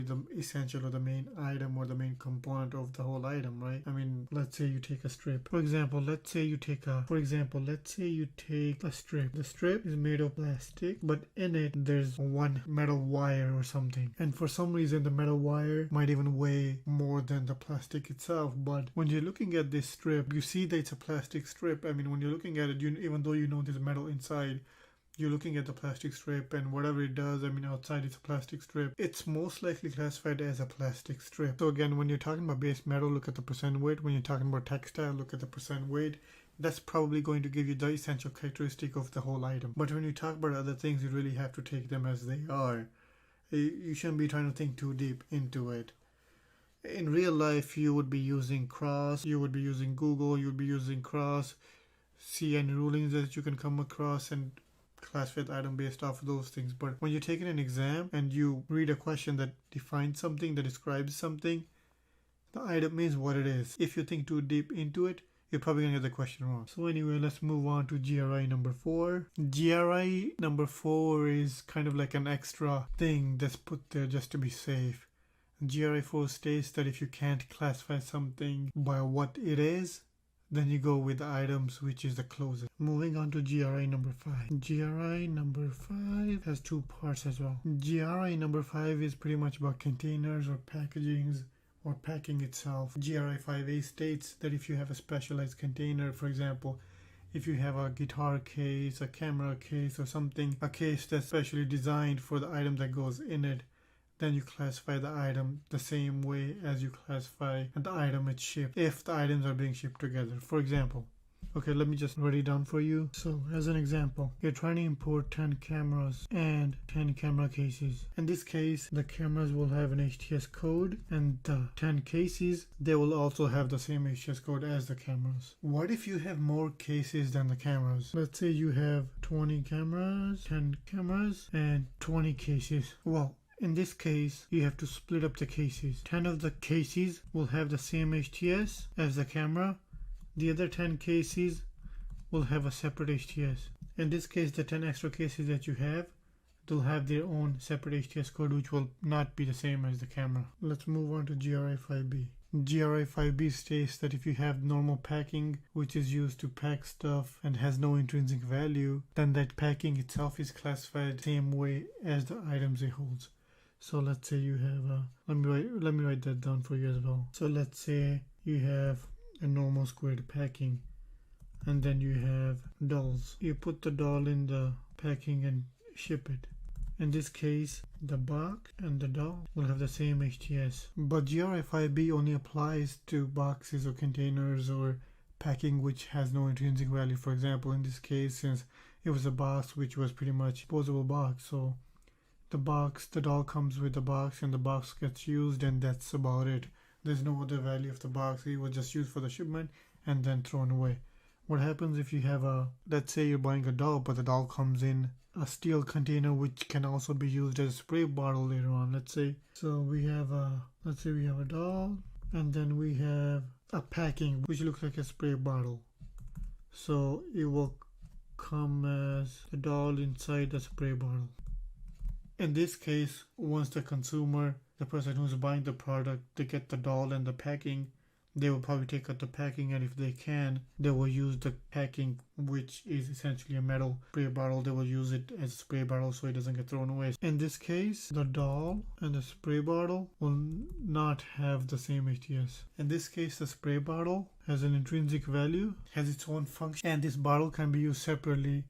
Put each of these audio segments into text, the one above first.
the essential or the main item or the main component of the whole item, right? I mean, let's say you take a strip. For example, let's say you take a strip. The strip is made of plastic, but in it there's one metal wire or something. And for some reason the metal wire might even weigh more than the plastic itself. But when you're looking at this strip, you see that it's a plastic strip. I mean, when you're looking at it, even though you know there's metal inside, you're looking at the plastic strip, and whatever it does, I mean, outside it's a plastic strip, it's most likely classified as a plastic strip. So again, when you're talking about base metal, look at the percent weight. When you're talking about textile, look at the percent weight. That's probably going to give you the essential characteristic of the whole item. But when you talk about other things, you really have to take them as they are. You shouldn't be trying to think too deep into it. In real life, you would be using CROSS, you would be using Google, you would be using CROSS, see any rulings that you can come across and classify the item based off of those things. But when you're taking an exam and you read a question that defines something, that describes something, the item means what it is. If you think too deep into it, you're probably going to get the question wrong. So anyway, let's move on to GRI number 4. GRI number 4 is kind of like an extra thing that's put there just to be safe. GRI 4 states that if you can't classify something by what it is, then you go with the items which is the closest. Moving on to GRI number 5. GRI number 5 has 2 parts as well. GRI number 5 is pretty much about containers or packagings or packing itself. GRI 5A states that if you have a specialized container, for example, if you have a guitar case, a camera case or something, a case that's specially designed for the item that goes in it, then you classify the item the same way as you classify the item it's shipped if the items are being shipped together. For example, okay, let me just write it down for you. So as an example, you're trying to import 10 cameras and 10 camera cases. In this case, the cameras will have an HTS code, and the 10 cases, they will also have the same HTS code as the cameras. What if you have more cases than the cameras? Let's say you have 20 cameras, 10 cameras, and 20 cases. Well, in this case, you have to split up the cases. 10 of the cases will have the same HTS as the camera. The other 10 cases will have a separate HTS. In this case, the 10 extra cases that you have, they'll have their own separate HTS code, which will not be the same as the camera. Let's move on to GRI 5B. GRI 5B states that if you have normal packing, which is used to pack stuff and has no intrinsic value, then that packing itself is classified the same way as the items it holds. So let's say you have let me write that down for you as well. So let's say you have a normal squared packing, and then you have dolls. You put the doll in the packing and ship it. In this case, the box and the doll will have the same HTS. But GRI 5B only applies to boxes or containers or packing which has no intrinsic value. For example, in this case, since it was a box which was pretty much disposable box, so the doll comes with the box and the box gets used, and that's about it. There's no other value of the box. It was just used for the shipment and then thrown away. What happens if you have let's say you're buying a doll, but the doll comes in a steel container which can also be used as a spray bottle later on, let's say. So we have let's say we have a doll, and then we have a packing which looks like a spray bottle. So it will come as a doll inside the spray bottle. In this case, once the consumer, the person who's buying the product, they get the doll and the packing, they will probably take out the packing, and if they can, they will use the packing, which is essentially a metal spray bottle. They will use it as a spray bottle so it doesn't get thrown away. In this case, the doll and the spray bottle will not have the same HTS. In this case, the spray bottle has an intrinsic value, has its own function, and this bottle can be used separately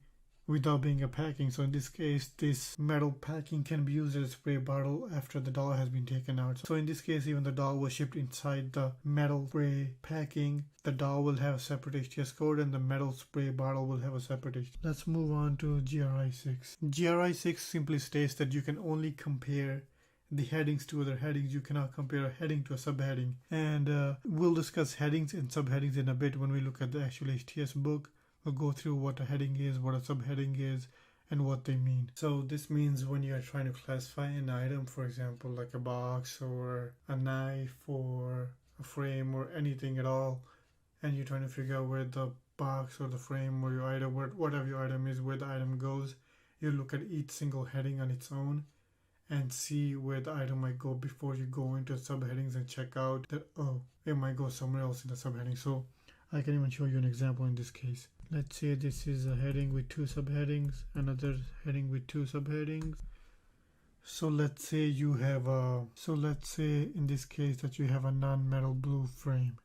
without being a packing. So in this case, this metal packing can be used as a spray bottle after the doll has been taken out. So in this case, even the doll was shipped inside the metal spray packing, the doll will have a separate HTS code and the metal spray bottle will have a separate HTS. Let's move on to GRI 6. GRI 6 simply states that you can only compare the headings to other headings. You cannot compare a heading to a subheading. And we'll discuss headings and subheadings in a bit when we look at the actual HTS book. We'll go through what a heading is, what a subheading is, and what they mean. So this means when you are trying to classify an item, for example, like a box or a knife or a frame or anything at all, and you're trying to figure out where the box or the frame or your item, whatever your item is, where the item goes, you look at each single heading on its own, and see where the item might go before you go into subheadings and check out that, oh, it might go somewhere else in the subheading. So I can even show you an example in this case. Let's say this is a heading with 2 subheadings, another heading with 2 subheadings. So let's say you have in this case that you have a non-metal blue frame.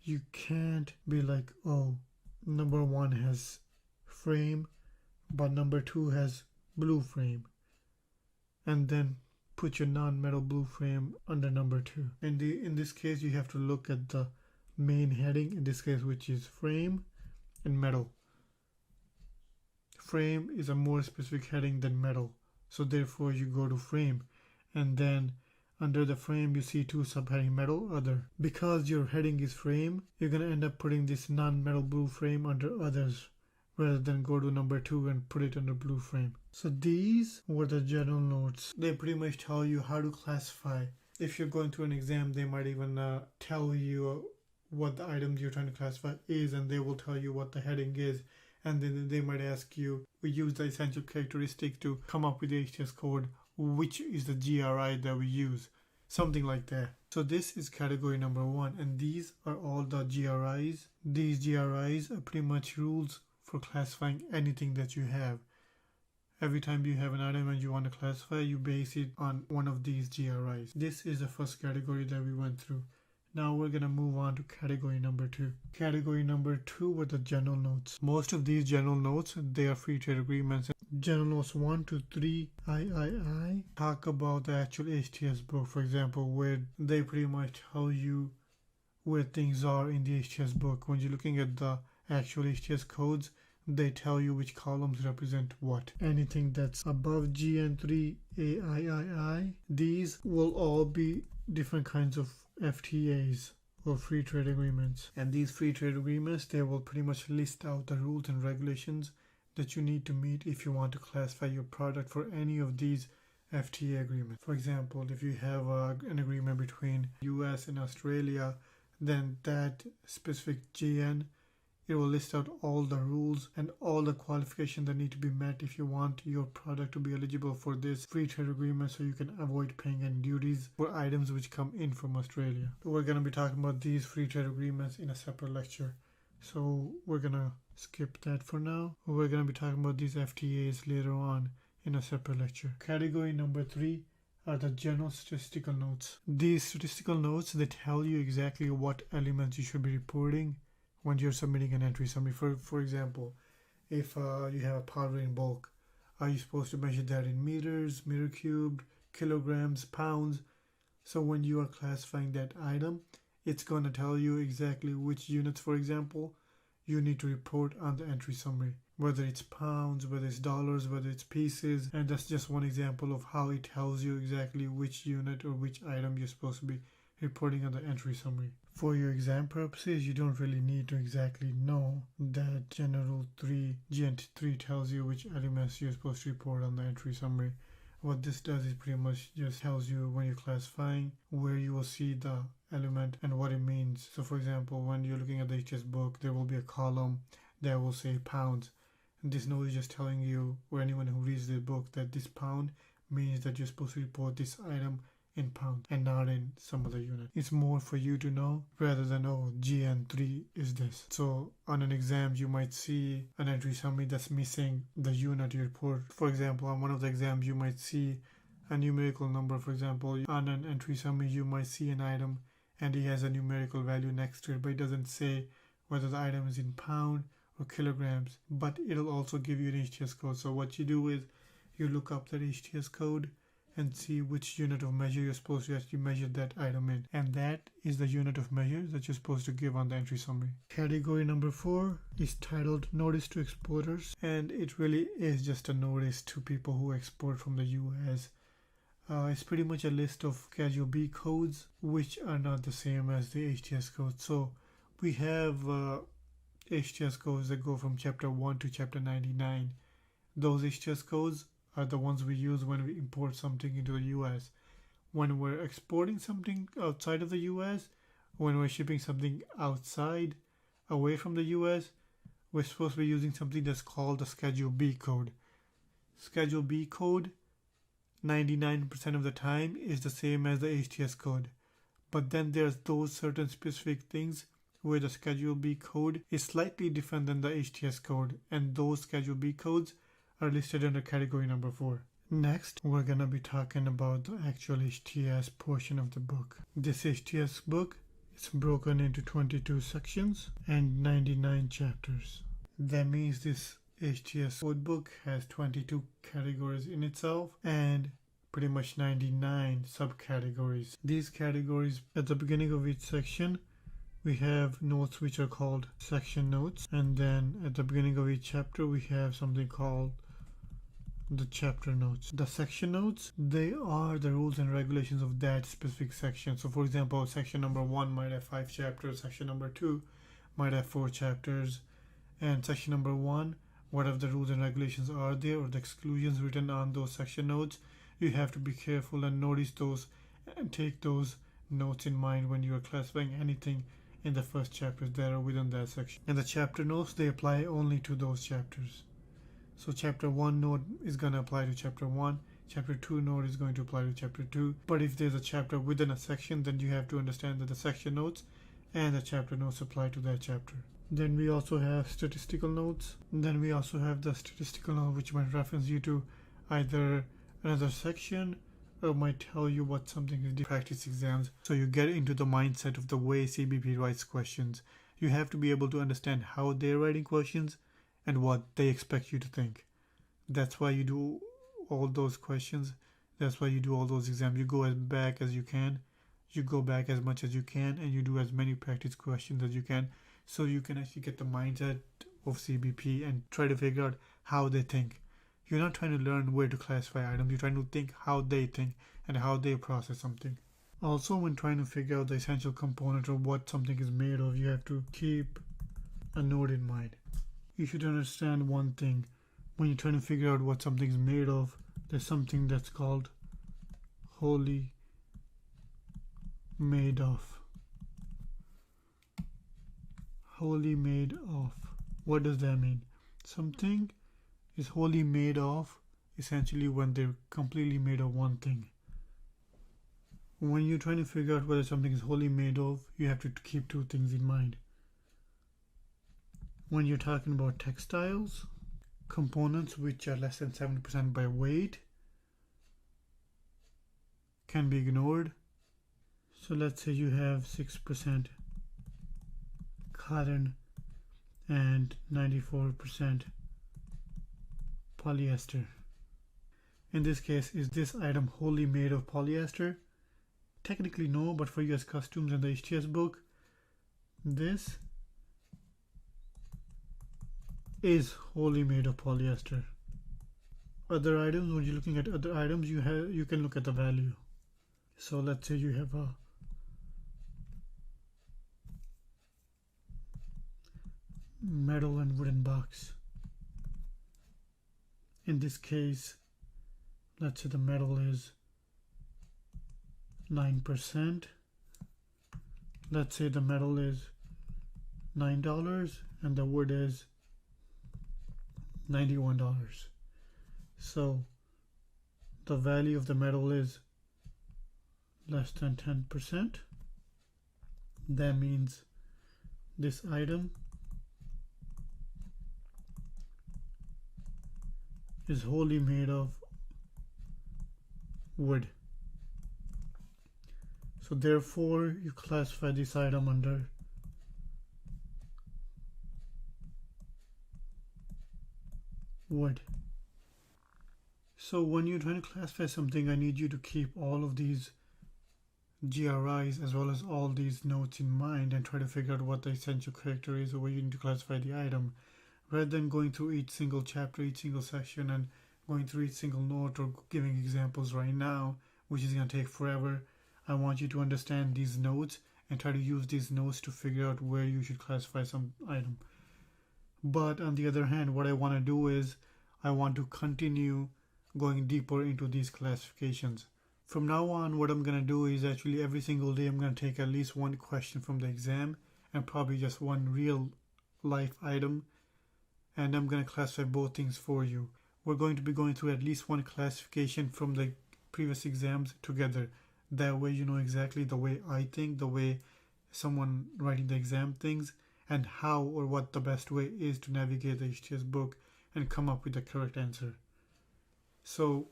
You can't be like, oh, number 1 has frame, but number 2 has blue frame, and then put your non-metal blue frame under number 2. In this case, you have to look at the main heading, in this case, which is frame and metal. Frame is a more specific heading than metal, so therefore you go to frame, and then under the frame you see 2 subheading, metal, other. Because your heading is frame, you're going to end up putting this non-metal blue frame under others, rather than go to number 2 and put it under blue frame. So these were the general notes. They pretty much tell you how to classify. If you're going through an exam, they might even tell you what the item you're trying to classify is, and they will tell you what the heading is, and then they might ask you, we use the essential characteristic to come up with the HTS code, which is the GRI that we use, something like that. So this is category number 1, and these are all the GRIs. These GRIs are pretty much rules for classifying anything that you have. Every time you have an item and you want to classify, you base it on one of these GRIs. This is the first category that we went through. Now we're going to move on to category number 2. Category number 2 were the general notes. Most of these general notes, they are free trade agreements. General notes 1 to 3 III talk about the actual HTS book, for example, where they pretty much tell you where things are in the HTS book. When you're looking at the actual HTS codes, they tell you which columns represent what. Anything that's above GN3 AIII, these will all be different kinds of FTAs or free trade agreements. And these free trade agreements, they will pretty much list out the rules and regulations that you need to meet if you want to classify your product for any of these FTA agreements. For example, if you have an agreement between US and Australia, then that specific GN, it will list out all the rules and all the qualifications that need to be met if you want your product to be eligible for this free trade agreement, so you can avoid paying any duties for items which come in from Australia. We're going to be talking about these free trade agreements in a separate lecture, so we're going to skip that for now. We're going to be talking about these FTAs later on in a separate lecture. Category number 3 are the general statistical notes. These statistical notes, they tell you exactly what elements you should be reporting when you're submitting an entry summary. For example, if you have a powder in bulk, are you supposed to measure that in meters, meter cubed, kilograms, pounds? So when you are classifying that item, it's going to tell you exactly which units, for example, you need to report on the entry summary. Whether it's pounds, whether it's dollars, whether it's pieces. And that's just one example of how it tells you exactly which unit or which item you're supposed to be reporting on the entry summary. For your exam purposes, you don't really need to exactly know that General 3, GN3 tells you which elements you're supposed to report on the entry summary. What this does is pretty much just tells you when you're classifying where you will see the element and what it means. So for example, when you're looking at the HTS book, there will be a column that will say pounds. And this note is just telling you, or anyone who reads the book, that this pound means that you're supposed to report this item in pounds and not in some other unit. It's more for you to know rather than, oh, GN3 is this. So on an exam, you might see an entry summary that's missing the unit you report. For example, on one of the exams, you might see a numerical number. For example, on an entry summary, you might see an item and it has a numerical value next to it, but it doesn't say whether the item is in pound or kilograms, but it'll also give you an HTS code. So what you do is you look up that HTS code and see which unit of measure you're supposed to actually measure that item in. And that is the unit of measure that you're supposed to give on the entry summary. Category number 4 is titled Notice to Exporters. And it really is just a notice to people who export from the US. It's pretty much a list of Schedule B codes, which are not the same as the HTS codes. So we have HTS codes that go from Chapter 1 to Chapter 99. Those HTS codes are the ones we use when we import something into the US. When we're exporting something outside of the US, when we're shipping something outside, away from the US, we're supposed to be using something that's called the Schedule B code. Schedule B code 99% of the time is the same as the HTS code. But then there's those certain specific things where the Schedule B code is slightly different than the HTS code, and those Schedule B codes are listed under category number 4. Next, we're going to be talking about the actual HTS portion of the book. This HTS book is broken into 22 sections and 99 chapters. That means this HTS code book has 22 categories in itself and pretty much 99 subcategories. These categories, at the beginning of each section, we have notes which are called section notes, and then at the beginning of each chapter we have something called the chapter notes. The section notes, they are the rules and regulations of that specific section. So for example, section number 1 might have 5 chapters, section number 2 might have 4 chapters, and section number 1, whatever the rules and regulations are there or the exclusions written on those section notes, you have to be careful and notice those and take those notes in mind when you are classifying anything in the first chapters that are within that section. And the chapter notes, they apply only to those chapters. So chapter 1 note is going to apply to chapter 1, chapter 2 note is going to apply to chapter 2. But if there's a chapter within a section, then you have to understand that the section notes and the chapter notes apply to that chapter. Then we also have statistical notes. Then we also have the statistical note, which might reference you to either another section or might tell you what something is. Practice exams, so you get into the mindset of the way CBP writes questions. You have to be able to understand how they're writing questions and what they expect you to think. That's why you do all those questions. That's why you do all those exams. You go as back as you can. You go back as much as you can, and you do as many practice questions as you can, so you can actually get the mindset of CBP and try to figure out how they think. You're not trying to learn where to classify items. You're trying to think how they think and how they process something. Also, when trying to figure out the essential component of what something is made of, you have to keep a note in mind. You should understand one thing. When you're trying to figure out what something is made of, there's something that's called wholly made of. Wholly made of. What does that mean? Something is wholly made of essentially when they're completely made of one thing. When you're trying to figure out whether something is wholly made of, you have to keep two things in mind. When you're talking about textiles, components which are less than 70% by weight can be ignored. So let's say you have 6% cotton and 94% polyester. In this case, is this item wholly made of polyester? Technically no, but for US Customs and the HTS book, this is wholly made of polyester. Other items, when you're looking at other items, you can look at the value. So let's say you have a metal and wooden box. In this case, let's say the metal is 9%. Let's say the metal is $9 and the wood is $91. So the value of the metal is less than 10%. That means this item is wholly made of wood. So therefore you classify this item under wood. So when you're trying to classify something, I need you to keep all of these GRIs as well as all these notes in mind and try to figure out what the essential character is or where you need to classify the item, rather than going through each single chapter, each single section, and going through each single note or giving examples right now, which is going to take forever. I want you to understand these notes and try to use these notes to figure out where you should classify some item. But on the other hand, what I want to do is I want to continue going deeper into these classifications. From now on, what I'm going to do is actually every single day I'm going to take at least one question from the exam and probably just one real life item, and I'm going to classify both things for you. We're going to be going through at least one classification from the previous exams together. That way you know exactly the way I think, the way someone writing the exam thinks, and how or what the best way is to navigate the HTS book and come up with the correct answer. So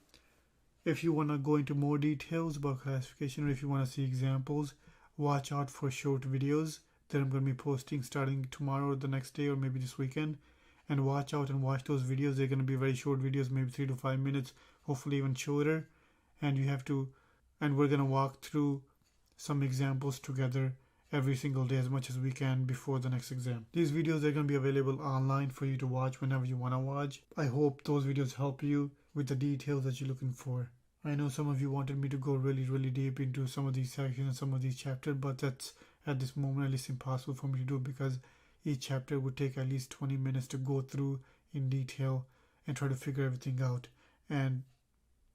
if you want to go into more details about classification, or if you want to see examples, watch out for short videos that I'm going to be posting starting tomorrow or the next day or maybe this weekend. And watch out and watch those videos. They're going to be very short videos, maybe 3 to 5 minutes, hopefully even shorter. And we're going to walk through some examples together every single day as much as we can before the next exam. These videos are going to be available online for you to watch whenever you want to watch. I hope those videos help you with the details that you're looking for. I know some of you wanted me to go really deep into some of these sections and some of these chapters, but that's at this moment at least impossible for me to do, because each chapter would take at least 20 minutes to go through in detail and try to figure everything out. And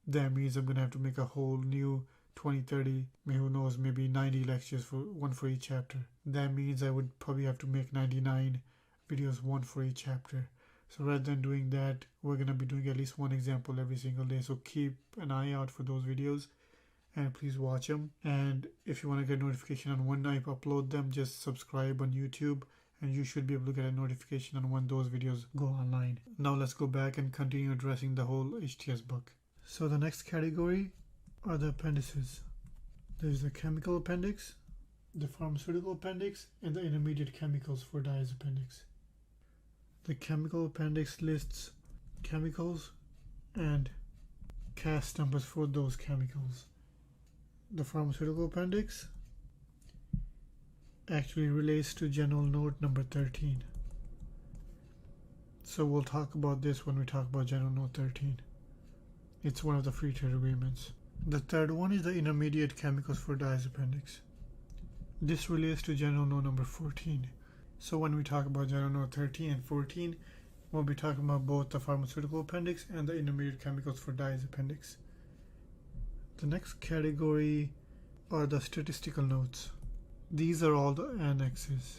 that means I'm going to have to make a whole new 20, 30, who knows, maybe 90 lectures, for one for each chapter. That means I would probably have to make 99 videos, one for each chapter. So rather than doing that, we're going to be doing at least one example every single day. So keep an eye out for those videos and please watch them. And if you want to get notification on when I upload them, just subscribe on YouTube and you should be able to get a notification on when those videos go online. Now let's go back and continue addressing the whole HTS book. So the next category are the appendices. There's the chemical appendix, the pharmaceutical appendix, and the intermediate chemicals for dyes appendix. The chemical appendix lists chemicals and CAS numbers for those chemicals. The pharmaceutical appendix actually relates to general note number 13. So we'll talk about this when we talk about general note 13. It's one of the free trade agreements. The third one is the intermediate chemicals for dyes appendix. This relates to general note number 14. So when we talk about general note 13 and 14, we'll be talking about both the pharmaceutical appendix and the intermediate chemicals for dyes appendix. The next category are the statistical notes. These are all the annexes.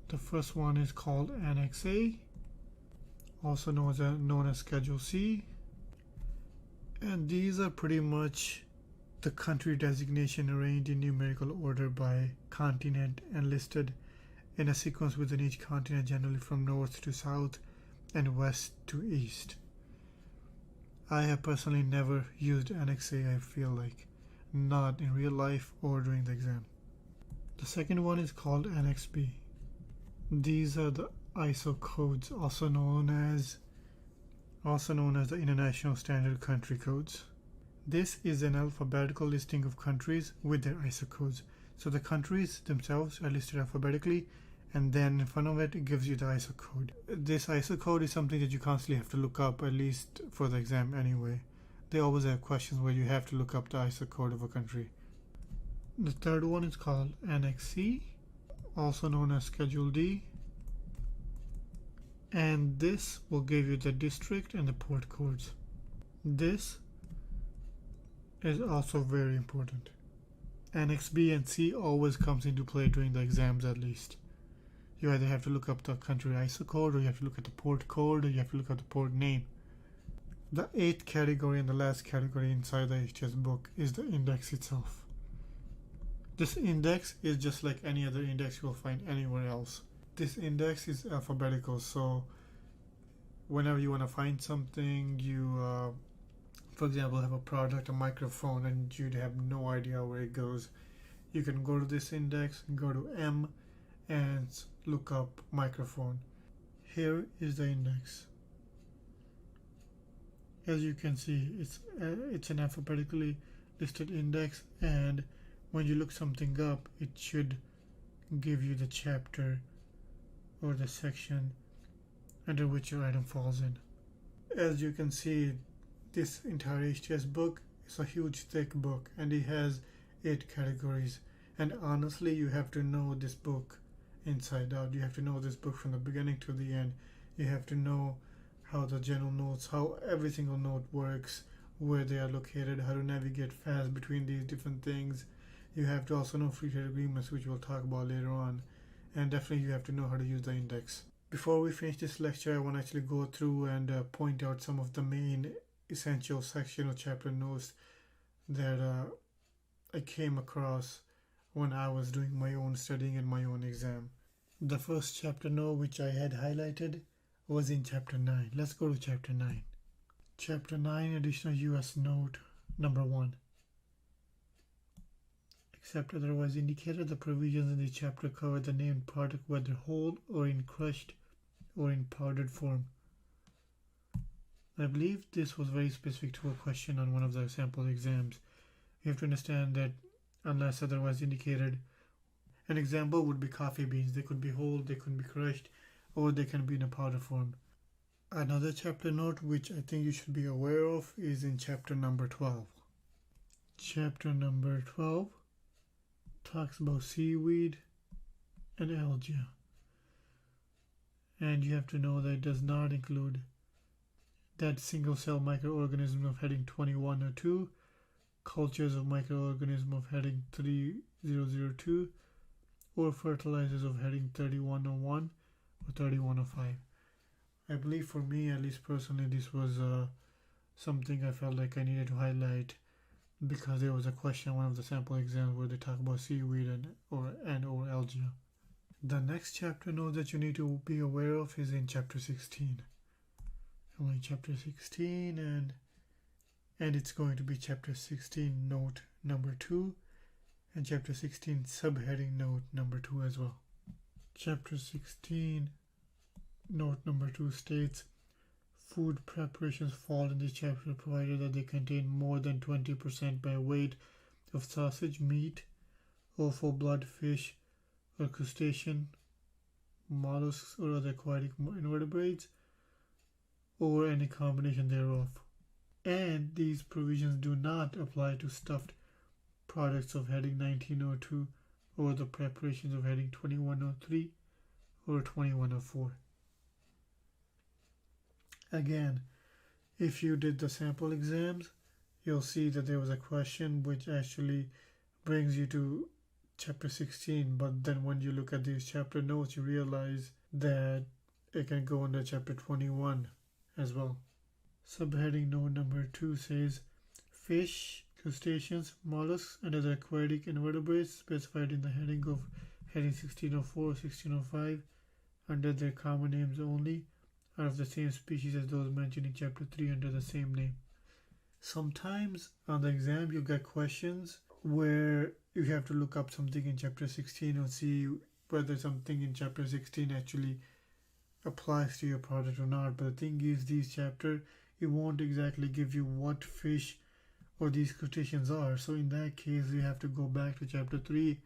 The first one is called Annex A, also known as Schedule C. And these are pretty much the country designation arranged in numerical order by continent and listed in a sequence within each continent, generally from north to south and west to east. I have personally never used Annex A, I feel like, not in real life or during the exam. The second one is called Annex B. These are the ISO codes, also known as the International Standard Country Codes. This is an alphabetical listing of countries with their ISO codes. So the countries themselves are listed alphabetically, and then in front of it, it gives you the ISO code. This ISO code is something that you constantly have to look up, at least for the exam anyway. They always have questions where you have to look up the ISO code of a country. The third one is called Annex C, also known as Schedule D. And this will give you the district and the port codes. This is also very important. Annex B and C always comes into play during the exams at least. You either have to look up the country ISO code, or you have to look at the port code, or you have to look at the port name. The eighth category and the last category inside the HTS book is the index itself. This index is just like any other index you'll find anywhere else. This index is alphabetical, so whenever you want to find something, you, for example, have a product, a microphone, and you'd have no idea where it goes. You can go to this index, go to M, and look up microphone. Here is the index. As you can see, it's an alphabetically listed index, and when you look something up, it should give you the chapter or the section under which your item falls in. As you can see, this entire HTS book is a huge thick book, and it has 8 categories. And honestly, you have to know this book inside out. You have to know this book from the beginning to the end. You have to know how the general notes, how every single note works, where they are located, how to navigate fast between these different things. You have to also know free trade agreements, which we'll talk about later on. And definitely you have to know how to use the index. Before we finish this lecture, I want to actually go through and point out some of the main essential section or chapter notes that I came across when I was doing my own studying and my own exam. The first chapter note which I had highlighted was in chapter 9. Let's go to chapter 9. Chapter 9, additional US note number 1. Except otherwise indicated, the provisions in the chapter cover the named product whether whole or in crushed or in powdered form. I believe this was very specific to a question on one of the sample exams. You have to understand that unless otherwise indicated, an example would be coffee beans. They could be whole, they could be crushed, or they can be in a powder form. Another chapter note which I think you should be aware of is in chapter number 12. Chapter number 12 talks about seaweed and algae. And you have to know that it does not include that single cell microorganism of heading 2102, cultures of microorganism of heading 3002, or fertilizers of heading 3101 or 3105. I believe for me, at least personally, this was something I felt like I needed to highlight because there was a question on one of the sample exams where they talk about seaweed and or algae. The next chapter note that you need to be aware of is in chapter 16. Only chapter 16 and it's going to be chapter 16 note number 2 and chapter 16 subheading note number 2 as well. Chapter 16 note number 2 states food preparations fall in this chapter provided that they contain more than 20% by weight of sausage, meat, offal blood, fish, or crustacean, mollusks, or other aquatic invertebrates, or any combination thereof. And these provisions do not apply to stuffed products of heading 1902 or the preparations of heading 2103 or 2104. Again, if you did the sample exams, you'll see that there was a question which actually brings you to chapter 16, but then when you look at these chapter notes, you realize that it can go under chapter 21 as well. Subheading note number 2 says fish, crustaceans, mollusks, and other aquatic invertebrates specified in the heading of heading 1604 or 1605 under their common names only are of the same species as those mentioned in chapter 3 under the same name. Sometimes on the exam you get questions where you have to look up something in chapter 16 or see whether something in chapter 16 actually applies to your product or not. But the thing is, these chapter it won't exactly give you what fish or these crustaceans are. So in that case, you have to go back to chapter 3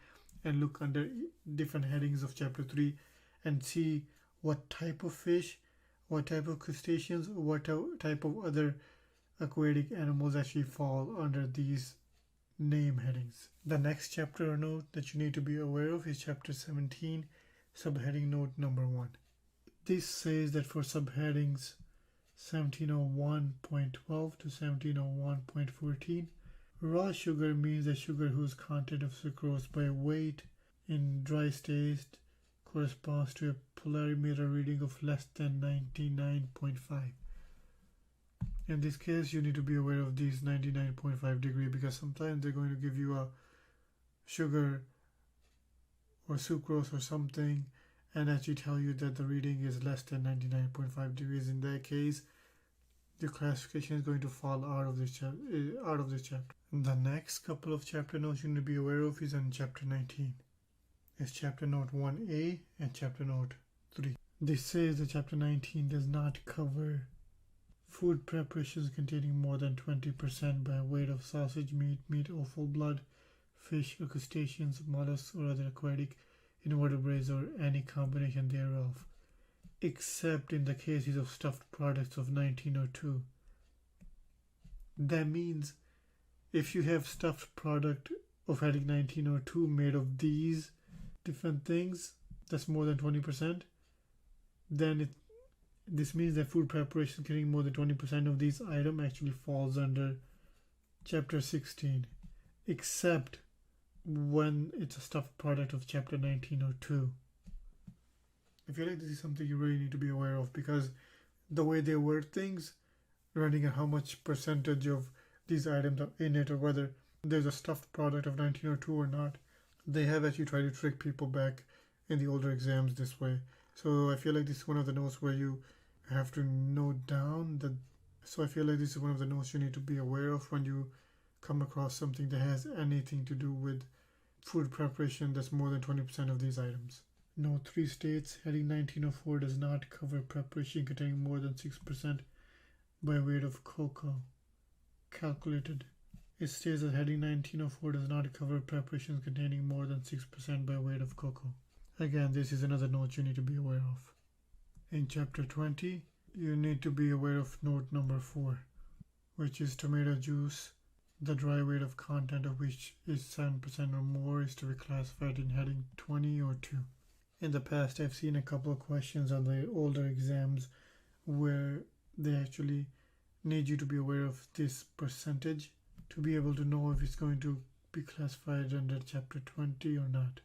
and look under different headings of chapter 3 and see what type of fish, what type of crustaceans, what type of other aquatic animals actually fall under these name headings. The next chapter note that you need to be aware of is chapter 17, subheading note number 1. This says that for subheadings 1701.12 to 1701.14, raw sugar means a sugar whose content of sucrose by weight in dry state corresponds to a polarimeter reading of less than 99.5. In this case, you need to be aware of these 99.5 degree because sometimes they're going to give you a sugar or sucrose or something and actually tell you that the reading is less than 99.5 degrees. In that case, the classification is going to fall out of this chapter. The next couple of chapter notes you need to be aware of is in chapter 19. It's chapter note 1a and chapter note 3. This says that chapter 19 does not cover food preparations containing more than 20% by weight of sausage, meat, offal blood, fish or crustaceans, mollusks, or other aquatic invertebrates or any combination thereof, except in the cases of stuffed products of 1902. That means if you have stuffed product of heading 1902 made of these different things, that's more than 20%, then this means that food preparation containing more than 20% of these items actually falls under chapter 16, except when it's a stuffed product of chapter 1902. I feel like this is something you really need to be aware of because the way they word things, depending on how much percentage of these items are in it or whether there's a stuffed product of 1902 or not. They have actually tried to trick people back in the older exams this way. So I feel like this is one of the notes where you have to note down that. So I feel like this is one of the notes you need to be aware of when you come across something that has anything to do with food preparation that's more than 20% of these items. Note 3 states heading 1904 does not cover preparation containing more than 6% by weight of cocoa. Calculated. It states that heading 1904 does not cover preparations containing more than 6% by weight of cocoa. Again, this is another note you need to be aware of. In chapter 20, you need to be aware of note number 4, which is tomato juice. The dry weight of content of which is 7% or more is to be classified in heading 20 or 2. In the past, I've seen a couple of questions on the older exams where they actually need you to be aware of this percentage to be able to know if it's going to be classified under chapter 20 or not.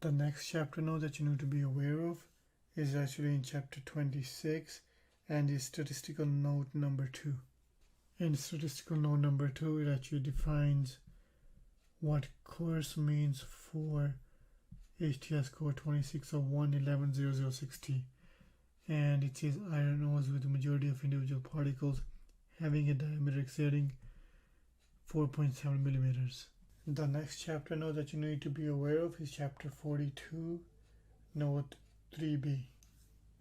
The next chapter note that you need to be aware of is actually in chapter 26 and is statistical note number 2. In statistical note number 2, it actually defines what course means for HTS code 2601110060, and it says iron ores with a majority of individual particles having a diameter exceeding 4.7 millimeters. The next chapter note that you need to be aware of is chapter 42, note 3b.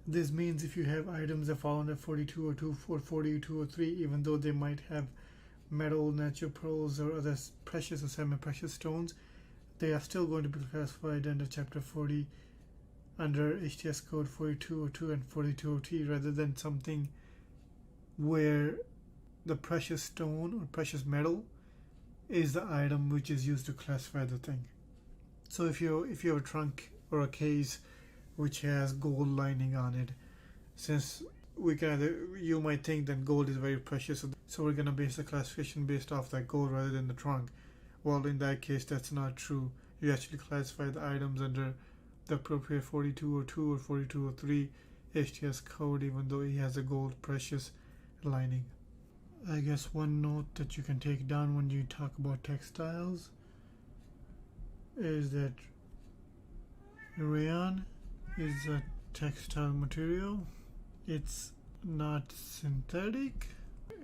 This means if you have items that fall under 4202 or 4203, even though they might have metal, natural pearls, or other precious or semi-precious stones, they are still going to be classified under chapter 40 under HTS code 4202 and 4203 rather than something where the precious stone or precious metal is the item which is used to classify the thing. So if you have a trunk or a case which has gold lining on it, since you might think that gold is very precious, so we're going to base the classification based off that gold rather than the trunk. Well, in that case, that's not true. You actually classify the items under the appropriate 4202 or 4203 HTS code, even though it has a gold precious lining. I guess one note that you can take down when you talk about textiles is that rayon is a textile material. It's not synthetic,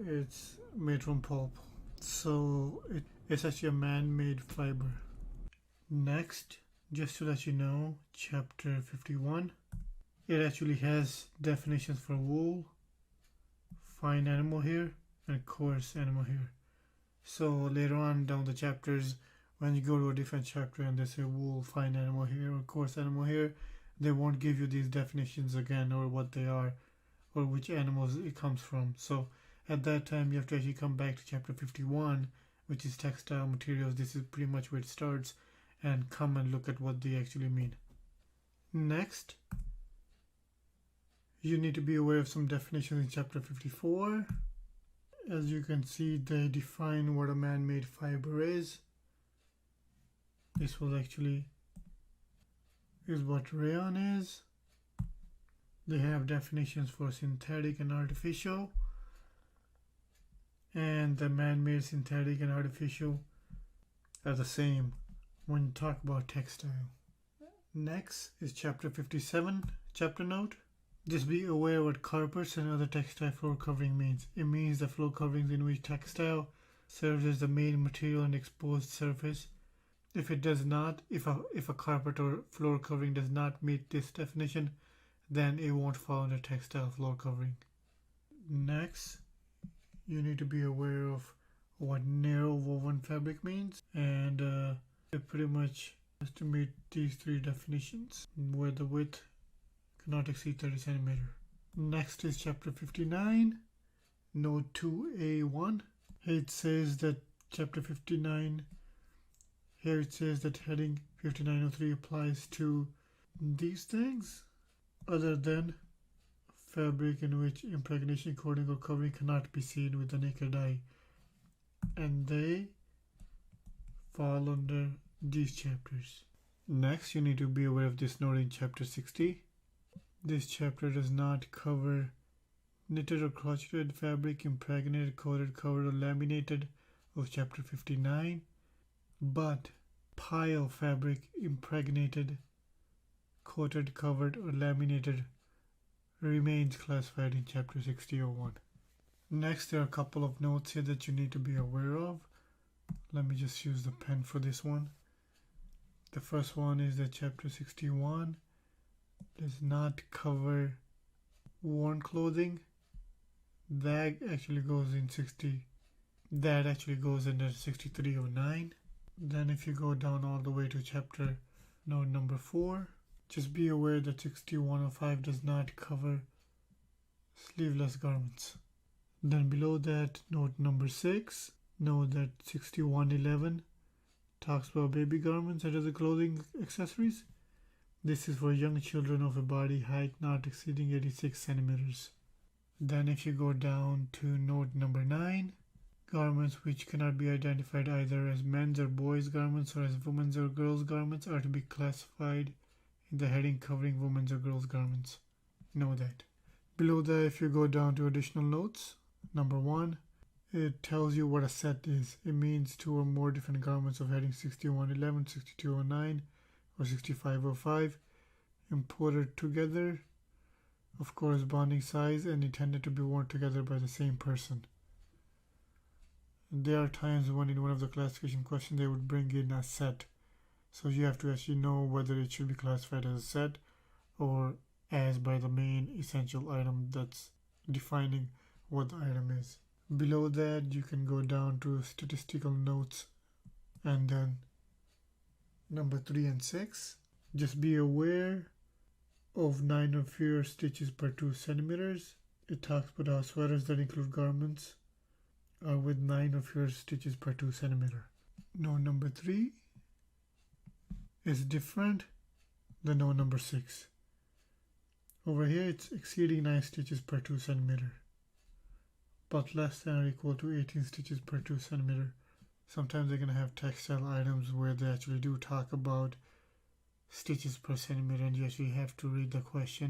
it's made from pulp, so it's actually a man-made fiber. Next, just to let you know, chapter 51, it actually has definitions for wool, fine animal hair, and coarse animal hair. So later on down the chapters, when you go to a different chapter and they say wool, fine animal hair, or coarse animal hair, they won't give you these definitions again, or what they are, or which animals it comes from. So at that time, you have to actually come back to chapter 51, which is textile materials. This is pretty much where it starts, and come and look at what they actually mean. Next, you need to be aware of some definitions in chapter 54. As you can see, they define what a man-made fiber is. This was actually is what rayon is. They have definitions for synthetic and artificial, and the man-made, synthetic, and artificial are the same when you talk about textile. Next is chapter 57, chapter note. Just be aware what carpets and other textile floor covering means. It means the floor coverings in which textile serves as the main material and exposed surface. If it does not, if a carpet or floor covering does not meet this definition, then it won't fall under textile floor covering. Next, you need to be aware of what narrow woven fabric means, and it pretty much has to meet these three definitions, where the width cannot exceed 30 centimeter. Next is chapter 59, note 2A1. It says that chapter 59, here it says that heading 5903 applies to these things other than fabric in which impregnation, coating, or covering cannot be seen with the naked eye, and they fall under these chapters. Next, you need to be aware of this note in chapter 60. This chapter does not cover knitted or crocheted fabric, impregnated, coated, covered, or laminated of chapter 59, but pile fabric, impregnated, coated, covered, or laminated remains classified in chapter 60.01. Next, there are a couple of notes here that you need to be aware of. Let me just use the pen for this one. The first one is that chapter 61 does not cover worn clothing. That actually goes in under 63.09. Then if you go down all the way to chapter note number 4, just be aware that 61.05 does not cover sleeveless garments. Then below that, note number 6, note that 61.11 talks about baby garments and other clothing accessories. This is for young children of a body height not exceeding 86 centimeters. Then if you go down to note number 9, garments which cannot be identified either as men's or boys' garments or as women's or girls' garments are to be classified in the heading covering women's or girls' garments. Know that. Below that, if you go down to additional notes, number 1, it tells you what a set is. It means 2 or more different garments of heading 61.11, 62.09, or 65.05 imported together of corresponding size and intended to be worn together by the same person. There are times when in one of the classification questions they would bring in a set. So you have to actually know whether it should be classified as a set or as by the main essential item that's defining what the item is. Below that, you can go down to statistical notes and then number 3 and 6. Just be aware of 9 or fewer stitches per 2 centimeters. It talks about how sweaters that include garments are with 9 or fewer stitches per 2 centimeter. Note number 3 is different than note number 6. Over here, it's exceeding 9 stitches per 2 centimeter, but less than or equal to 18 stitches per 2 centimeter. Sometimes they're going to have textile items where they actually do talk about stitches per centimeter, and you actually have to read the question